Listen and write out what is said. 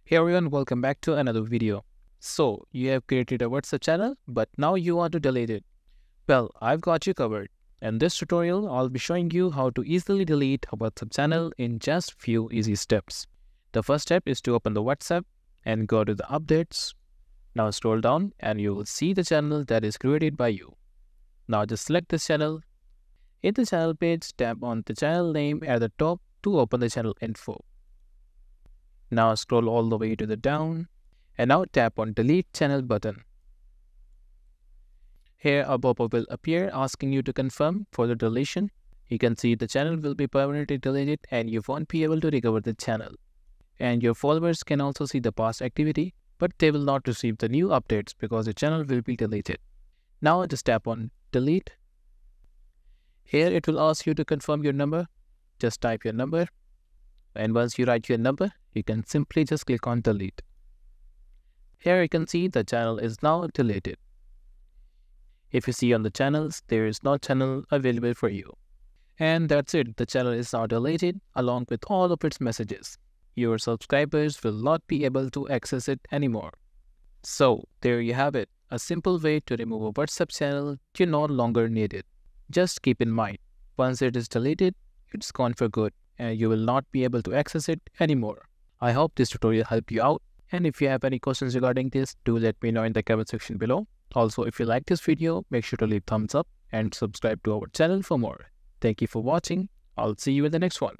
Hey everyone, welcome back to another video. So, you have created a WhatsApp channel, but now you want to delete it. Well, I've got you covered. In this tutorial, I'll be showing you how to easily delete a WhatsApp channel in just few easy steps. The first step is to open the WhatsApp and go to the updates. Now scroll down and you will see the channel that is created by you. Now just select this channel. In the channel page, tap on the channel name at the top to open the channel info. Now scroll all the way to the down and now tap on delete channel button. Here a pop-up will appear asking you to confirm for the deletion. You can see the channel will be permanently deleted and you won't be able to recover the channel. And your followers can also see the past activity, but they will not receive the new updates because the channel will be deleted. Now just tap on delete. Here it will ask you to confirm your number. Just type your number. And once you write your number, you can simply just click on delete. Here you can see the channel is now deleted. If you see on the channels, there is no channel available for you. And that's it, the channel is now deleted along with all of its messages. Your subscribers will not be able to access it anymore. So there you have it, a simple way to remove a WhatsApp channel you no longer need it. Just keep in mind, once it is deleted, it's gone for good and you will not be able to access it anymore. I hope this tutorial helped you out, and if you have any questions regarding this, do let me know in the comment section below. Also, if you like this video, make sure to leave thumbs up and subscribe to our channel for more. Thank you for watching. I'll see you in the next one.